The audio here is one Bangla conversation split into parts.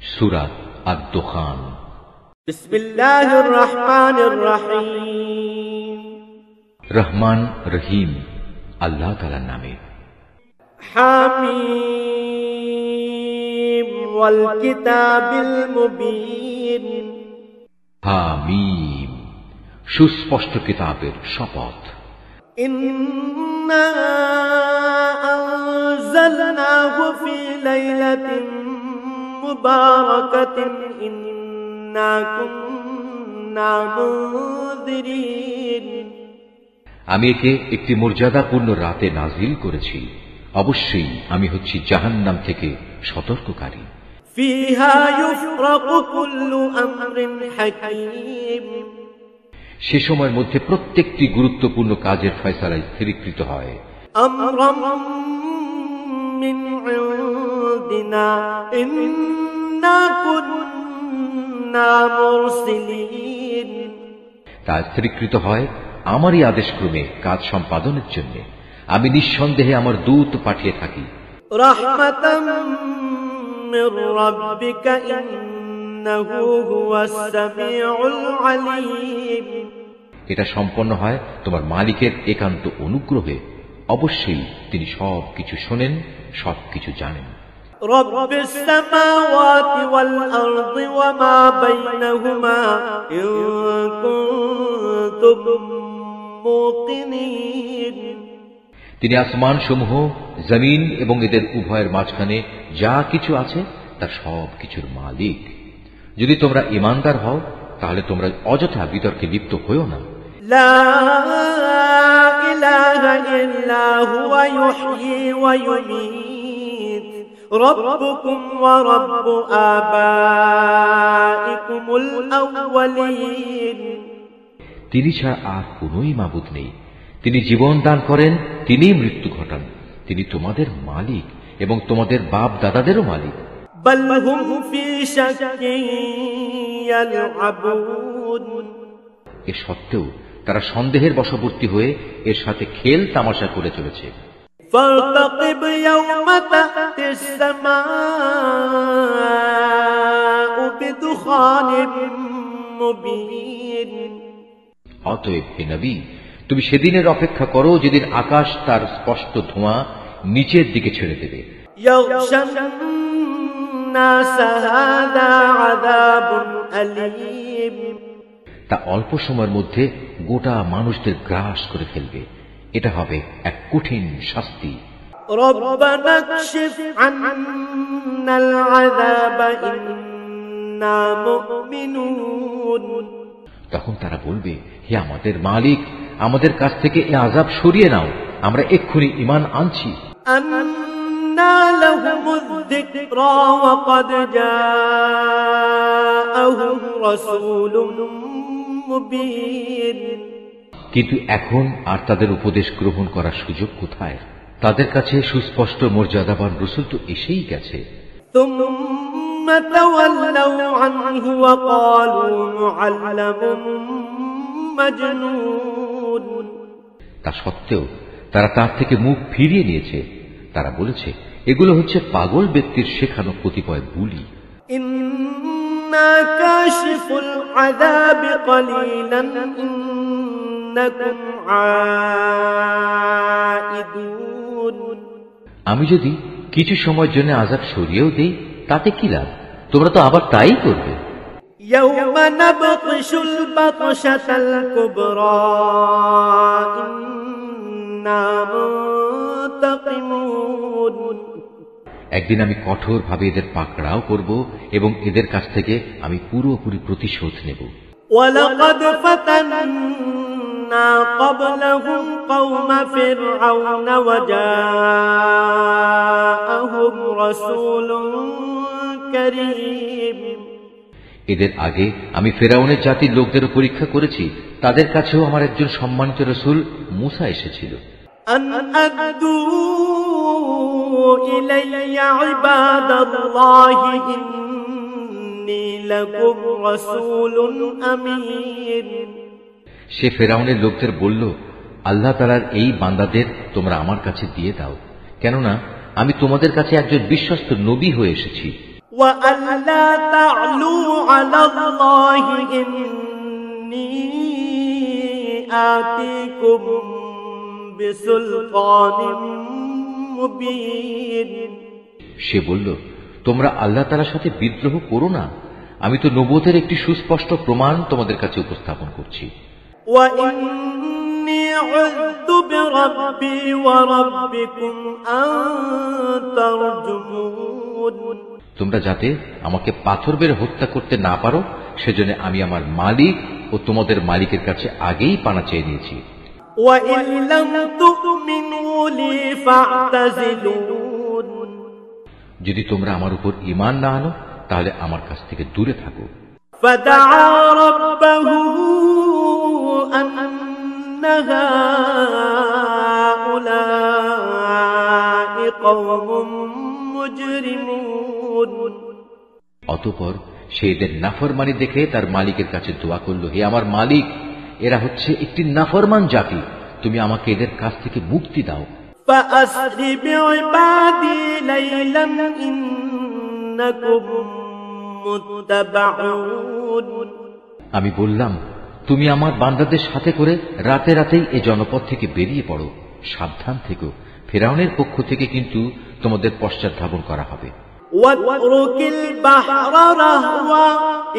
সূরা আদ-দুখান। বিসমিল্লাহির রহমানির রহিম। রহমান রহিম আল্লাহ তাআলার নামে। হামিম ওয়াল কিতাবিল মুবিন। হামিম, সুস্পষ্ট কিতাবের শপথ। ইন্না আনজালনাহু ফি লাইলাতিন মুবারাকাতিন ইন্না কুন্না মুনজিরিন। আমি একে একটি মর্যাদাপূর্ণ রাতে নাজিল করেছি, অবশ্যই আমি হচ্ছি জাহান্নাম থেকে সতর্ককারী। ফিহা ইউফরাকু কুল্লু আমরিন হাকীম। সে সময়ের মধ্যে প্রত্যেকটি গুরুত্বপূর্ণ কাজের ফয়সালা স্থিরীকৃত হয়। আমরাম মিন ইনদিনা ইন্না কুন্না মুরসিলিন। তা স্থিরীকৃত হয় আমারই আদেশক্রমে কাজ সম্পাদনের জন্য। আমি নিঃসন্দেহে আমার দূত পাঠিয়ে থাকি। রাহমাতাম মির রাব্বিকা ইন্নাহু হুয়াস সামিউল আলীম। এটা সম্পন্ন হয় তোমার মালিকের একান্ত অনুগ্রহে, অবশ্যই তিনি সবকিছু শোনেন, সবকিছু জানেন। রব্বিস সামাওয়াতি ওয়াল আরদি ওয়া মা বাইনাহুমা ইন কুনতুম মুকিনিন। তিনি আসমান সমূহ, জমিন এবং এদের উভয়ের মাঝখানে যা কিছু আছে তার সব কিছুর মালিক। যদি তোমরা ঈমানদার হও তাহলে তোমরা অযথা বিতর্কে লিপ্ত হইও না। লা ইলাহা ইল্লা হুয়া ইউহয়ি ওয়া ইউমীত রাব্বুকুম ওয়া রাব্বু আবাইকুমুল আউওয়ালিন। তিনি ছাড়া আর কোনই মাবুদ নেই। তিনি জীবন দান করেন, তিনিই মৃত্যু ঘটান। তিনি তোমাদের মালিক এবং তোমাদের বাপ দাদাদেরও মালিক। বাল হুম ফি শাক্কিন ইয়ালআবুন। এ সত্ত্বেও তারা সন্দেহের বশবর্তী হয়ে এর সাথে খেল তামাশা করে চলেছে। ফারতাকিব ইয়াওমা তা'তিস সামাউ বিদুখানিম মুবিন। অতএব হে নবী, তুমি সেদিনের অপেক্ষা করো যেদিন আকাশ তার স্পষ্ট ধোঁয়া নিচের দিকে ছেড়ে দেবে। ইয়াগশান নাস হাযা আযাবুন আলীম। তা অল্প সময়ের মধ্যে গোটা মানুষদের গ্রাস করে ফেলবে। এটা হবে এক কঠিন শাস্তি। রব্বানা কশিফ আন্নাল আযাবা ইন্না মুমিনুন। তখন তারা বলবে, হে আমাদের মালিক, আমাদের কাছ থেকে এ আযাব সরিয়ে নাও, আমরা এক্ষুনি ঈমান আনছি। আন্না লাহুমুয যিকরা ওয়া ক্বাদ জাআহুম রাসূলুম মুবিন। কিন্তু এখন আর তাদের উপদেশ গ্রহণ করার সুযোগ কোথায়? তাদের কাছে সুস্পষ্ট মর্যাদাবান রাসূল তো এসেই গেছে। সুম্মা তাওয়াল্লাউ আনহু ওয়া ক্বালু মুআল্লামুম মাজনুন। তা সত্ত্বেও তারা তার থেকে মুখ ফিরিয়ে নিয়েছে। তারা বলেছে, এগুলো হচ্ছে পাগল ব্যক্তির শেখানো কতিপয় বুলি। ইন্না কাশিফুল আযাবি ক্বালিলান ইন্নাকুম আইদুন। আমি যদি কিছু সময়ের জন্য আযাব সরিয়েও দেই তাতে কি লাভ? তোমরা তো আবার তাই করবে। ইয়াওমা নাবতিশুল বাতশাতাল কুবরা ইন্না মুনতাকিমুন। একদিন আমি কঠোরভাবে এদের পাকড়াও করব এবং এদের কাছ থেকে আমি পুরোপুরি প্রতিশোধ নেব। ওয়ালাকাদ ফাতান্না ক্বাবলাহুম কওমা ফিরআউনা ওয়া জাআহুম রাসূলুন কারীম। এদের আগে আমি ফেরাউনের জাতির লোকদেরও পরীক্ষা করেছি, তাদের কাছেও আমার একজন সম্মানিত রাসূল মূসা এসেছিল। আন আদু ইলাইয়া ইবাদাল্লাহি ইন্নী লাকুম রাসূলুন আমিন। সে ফেরাউনের লোকদের বলল, আল্লাহ তাআলার এই বান্দাদের তোমরা আমার কাছে দিয়ে দাও, কেননা আমি তোমাদের কাছে একজন বিশ্বস্ত নবী হয়ে এসেছি। وألا تعلوا على الله إني آتيكم بسلطان মুবিন। সে বলল, তোমরা আল্লাহ তাআলার সাথে বিদ্রোহ করো না, আমি তো নবুয়তের একটি সুস্পষ্ট প্রমাণ তোমাদের কাছে উপস্থাপন করছি। وإني عذت بربي وربكم أن ترجمون। তোমরা যাতে আমাকে পাথর বের হত্যা করতে না পারো, সেজন্য আমি আমার মালিক ও তোমাদের মালিকের কাছে আগেই পানা চেয়ে নিয়েছি। وإن لم تؤمنوا لي فاعتزلون। যদি তোমরা আমার উপর ঈমান না আনো, তাহলে আমার কাছ থেকে দূরে থাকো। فدعا ربه أن هؤلاء قوم مجرمون। অতঃপর সে এদের নাফরমানি দেখে তার মালিকের কাছে দোয়া করল, হে আমার মালিক, এরা হচ্ছে একটি নাফরমান জাতি, তুমি আমাকে এদের কাছ থেকে মুক্তি দাও। فأسر بعبادي ليلا إنكم متبعون। আমি বললাম, তুমি আমার বান্দাদের সাথে করে রাতে রাতেই এই জনপদ থেকে বেরিয়ে পড়ো, সাবধান থেকো, ফিরআউনের পক্ষ থেকে কিন্তু তোমাদের পশ্চাৎধাবন করা হবে। واترك البحر رهوا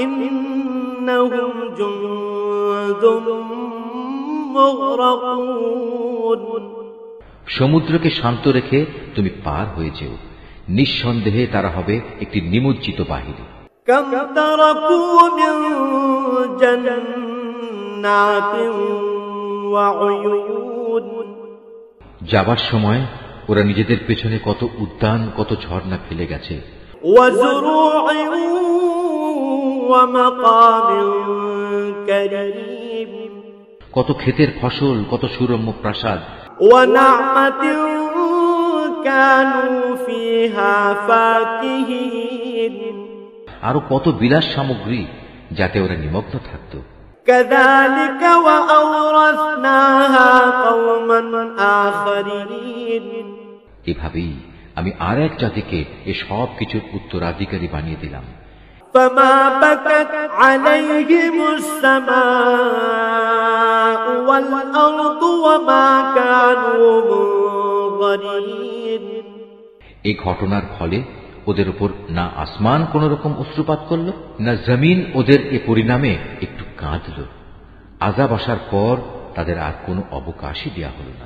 إنهم جند مغرقون। সমুদ্রকে শান্ত রেখে তুমি পার হয়ে যেও, নিঃসন্দেহে তারা হবে একটি নিমজ্জিত বাহিনী। كم تركوا من جنات وعيون। যাবার সময় ওরা নিজেদের পেছনে কত উদ্যান, কত ঝর্ণা ফেলে গেছে। وزروع ومقام كريم। কত ক্ষেতের ফসল, কত সুরম্য প্রাসাদ। ونعمة كانوا فيها فاكهين। আরো কত বিলাস সামগ্রী, যাতে ওরা নিমগ্ন থাকত। كذلك وأورثناها قوما آخرين। এভাবেই আমি আর এক জাতিকে এ সব কিছুর উত্তরাধিকারী বানিয়ে দিলাম। فما بكت عليهم السماء والأرض وما كانوا منظرين। এই ঘটনার ফলে ওদের উপর না আসমান কোন রকম অশ্রুপাত করল, না জমিন ওদের এ পরিণামে একটু কাঁদল। আযাব আসার পর তাদের আর কোনো অবকাশই দেয়া হল না।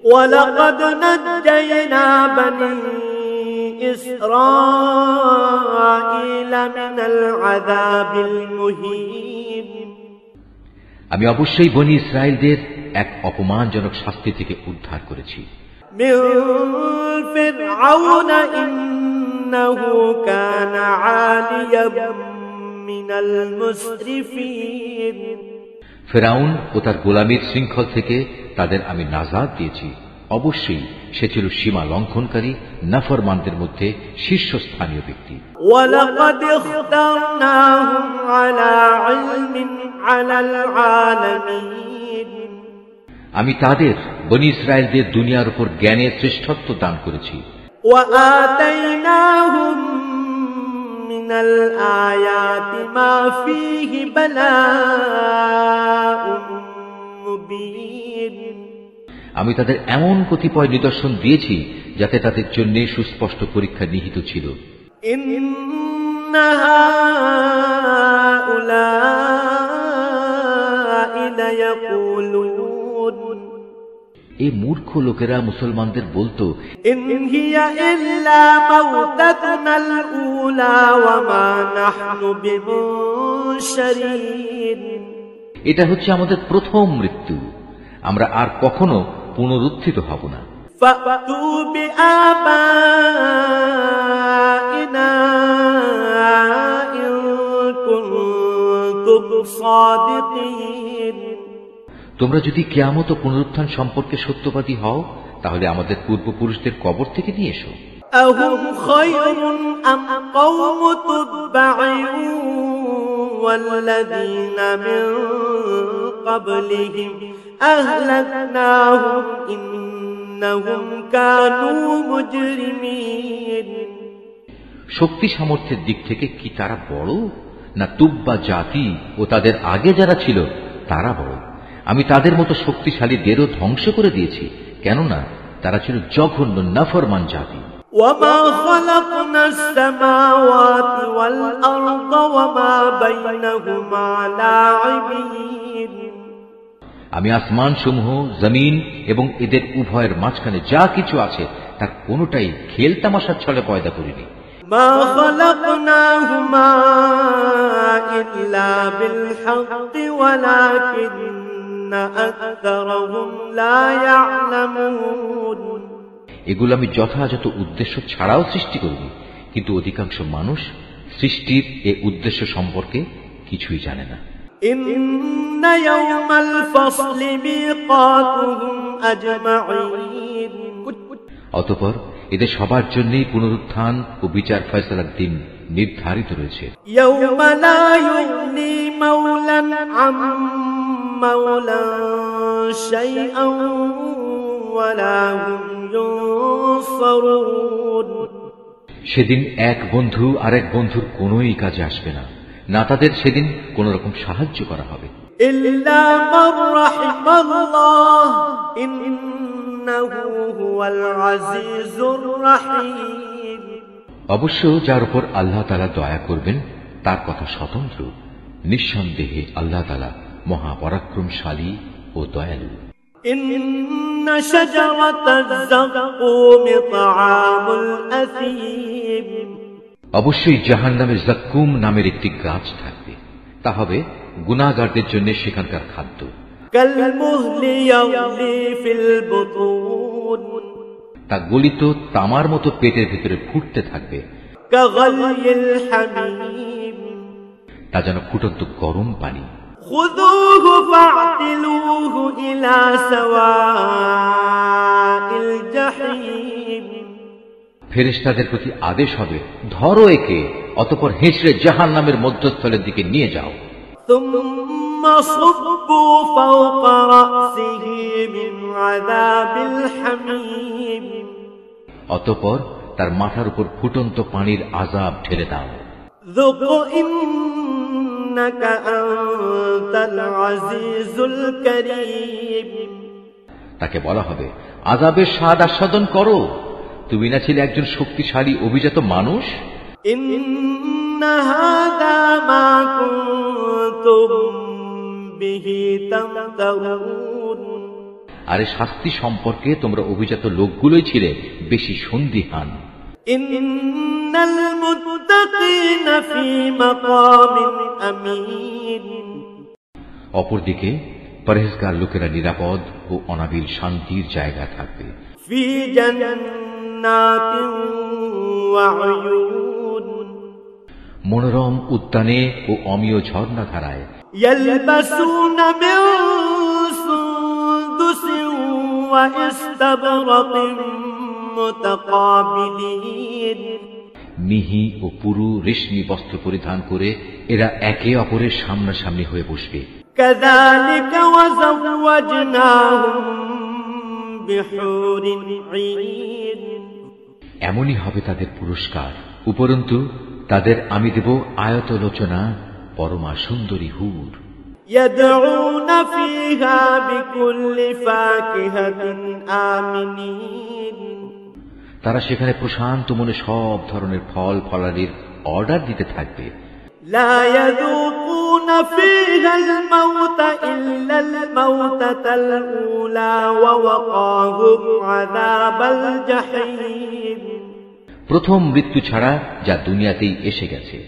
وَلَقَدْ نَجَّيْنَا بَنِي إِسْرَائِيلَ مِنَ الْعَذَابِ الْمُهِينِ। আমি অবশ্যই বনী ইসরায়েলদের এক অপমানজনক শাস্তি থেকে উদ্ধার করেছি। مِنْ فِرْعَوْنَ إِنَّهُ كَانَ عَالِيًا مِنَ الْمُسْرِفِينَ। ফিরআউন ও তার গোলামীর শৃঙ্খল থেকে তাদের আমি নাজাত দিয়েছি। অবশ্যই সে ছিল সীমা লঙ্ঘনকারী, নাফরমানদের মধ্যে শীর্ষস্থানীয় ব্যক্তি। وَلَقَدِ اخْتَرْنَاهُمْ عَلَى عِلْمٍ عَلَى الْعَالَمِينَ। আমি তাদের বনী ইসরায়েলদের দুনিয়ার উপর জ্ঞানের শ্রেষ্ঠত্ব দান করেছি। وَآتَيْنَاهُمْ مِنَ الْآيَاتِ مَا فِيهِ بَلَاءٌ مُبِينٌ। আমি তাদের এমন কতিপয় নিদর্শন দিয়েছি যাতে তাদের জন্য সুস্পষ্ট পরীক্ষা নিহিত ছিল। إِنَّ هَؤُلَاءِ لَيَقُولُونَ। এই মূর্খ লোকেরা মুসলমানদের বলতো, إِنْ هِيَ إِلَّا مَوْتَتُنَا الْأُولَى وَمَا نَحْنُ بِمُنشَرِينَ। এটা হচ্ছে আমাদের প্রথম মৃত্যু, আমরা আর কখনো পুনরুত্থিত হব না। فَأْتُوا بِآبَائِنَا إِن كُنتُمْ صَادِقِينَ। তোমরা যদি কিয়ামত ও পুনরুত্থান সম্পর্কে সত্যবাদী হও, তাহলে আমাদের পূর্বপুরুষদের কবর থেকে নিয়ে এসো। أَهُمْ خَيْرٌ أَمْ قَوْمُ تُبَّعٍ وَالَّذِينَ مِن قَبْلِهِمْ أَهْلَكْنَاهُمْ إِنَّهُمْ كَانُوا مُجْرِمِينَ। শক্তি সামর্থ্যের দিক থেকে কি তারা বড়, না তুব্বা জাতি ও তাদের আগে যারা ছিল তারা বড়? আমি তাদের মতো শক্তিশালীদেরও ধ্বংস করে দিয়েছি, কেননা তারা ছিল জঘন্য নাফরমান জাতি। وما خلقنا السماوات والأرض وما بينهما لاعبين। আমি আসমান সমূহ, জমিন এবং এদের উভয়ের মাঝখানে যা কিছু আছে তার কোনোটাই খেল তামাশার ছলে পয়দা করিনি। ما خلقناهما إلا بالحق ولكن أكثرهم لا يعلمون। এগুলো আমি যথাযথ উদ্দেশ্য ছাড়াও সৃষ্টি করিনি, কিন্তু অধিকাংশ মানুষ সৃষ্টির এ উদ্দেশ্য সম্পর্কে কিছুই জানে না। إن يوم الفصل ميقاتهم أجمعين। অতঃপর এদের সবার জন্যই পুনরুত্থান ও বিচার ফয়সালার দিন নির্ধারিত রয়েছে। يوم لا يغني مولا عن مولا شيئا ولا هم ينصرون। সেদিন এক বন্ধু আরেক বন্ধুর কোনোই কাজে আসবে না, না তাদের সেদিন কোন রকম সাহায্য করা হবে। إلا من رحم الله إنه هو العزيز الرحيم। অবশ্য যার উপর আল্লাহ তাআলা দয়া করবেন তার কথা স্বতন্ত্র। নিঃসন্দেহে আল্লাহ তাআলা মহাপরাক্রমশালী ও দয়ালু। إن شجرة الزقوم طعام الأثيم। অবশ্যই জাহান্নামে যাক্কুম নামের একটি গাছ থাকবে, তা হবে গুনাহগারদের জন্য সেখানকার খাদ্য। كالمهل يغلي في البطون। তা গলিত তামার মতো পেটের ভিতরে ফুটতে থাকবে। كغلي الحميم। তা যেন ফুটন্ত গরম পানি। خذوه فاعتلوه إلى سواء الجحيم। ফেরেশতাদের প্রতি আদেশ হবে, ধরো একে, অতঃপর হেঁচড়ে জাহান্নামের মধ্যস্থলের দিকে নিয়ে যাও। ثم صبوا فوق رأسه من عذاب الحميم। অতঃপর তার মাথার উপর ফুটন্ত পানির আযাব ঢেলে দাও। ذق إنك أنت العزيز الكريم। তাকে বলা হবে, আযাবের স্বাদ আস্বাদন করো, তুমি না ছিলে একজন শক্তিশালী অভিজাত মানুষ। إن هذا ما كنتم به تمترون। আর এই শাস্তি সম্পর্কে তোমরা অভিজাত লোকগুলোই ছিলে বেশি সন্দিহান। إن المتقين في مقام أمين। অপরদিকে পরহেজগার লোকেরা নিরাপদ ও অনাবিল শান্তির জায়গা থাকবে। في جنات وعيون। মনোরম উদ্যানে ও অমিয় ঝর্ণাধারায়। يلبسون من سندس واستبرق متقابلين। মিহি ও পুরু রেশমি বস্ত্র পরিধান করে এরা একে অপরের সামনাসামনি হয়ে বসবে। كذلك وزوجناهم بحور عين। এমনই হবে তাদের পুরস্কার। উপরন্তু তাদের আমি দেব আয়তলোচনা পরমা সুন্দরী হুর। يدعون فيها بكل فاكهة آمنين। তারা সেখানে প্রশান্ত মনে সব ধরনের ফল ফলাদির অর্ডার দিতে থাকবে। لا يذوقون فيها الموت إلا الموتة الأولى ووقاهم عذاب الجحيم। প্রথম মৃত্যু ছাড়া যা দুনিয়াতেই এসে গেছে,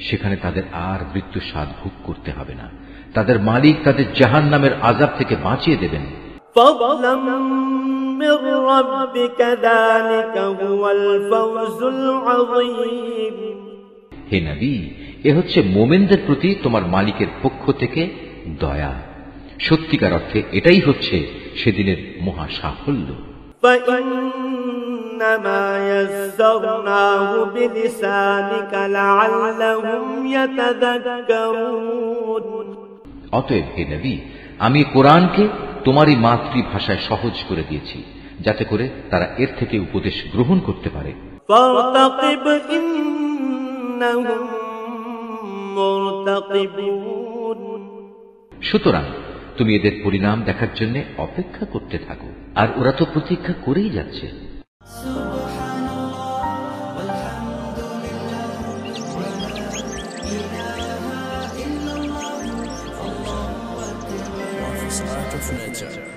সেখানে তাদের আর মৃত্যু স্বাদ ভোগ করতে হবে না। তাদের মালিক তাদের জাহান্নামের আযাব থেকে বাঁচিয়ে দেবেন। فضلا من ربك ذلك هو الفوز العظيم। হে নবী, এ হচ্ছে মোমেনদের প্রতি তোমার মালিকের পক্ষ থেকে দয়া। সত্যিকার অর্থে এটাই হচ্ছে সেদিনের মহা সাফল্য। فإنما يسرناه بلسانك لعلهم يتذكرون। অতএব হে নবী, আমি কোরআনকে তোমারই মাতৃভাষায় সহজ করে দিয়েছি, যাতে করে তারা এর থেকে উপদেশ গ্রহণ করতে পারে। فارتقب إنهم مرتقبون সুতরাং তুমি এদের পরিণাম দেখার জন্য অপেক্ষা করতে থাকো, আর ওরা তো প্রতীক্ষা করেই যাচ্ছে। Art of Nature.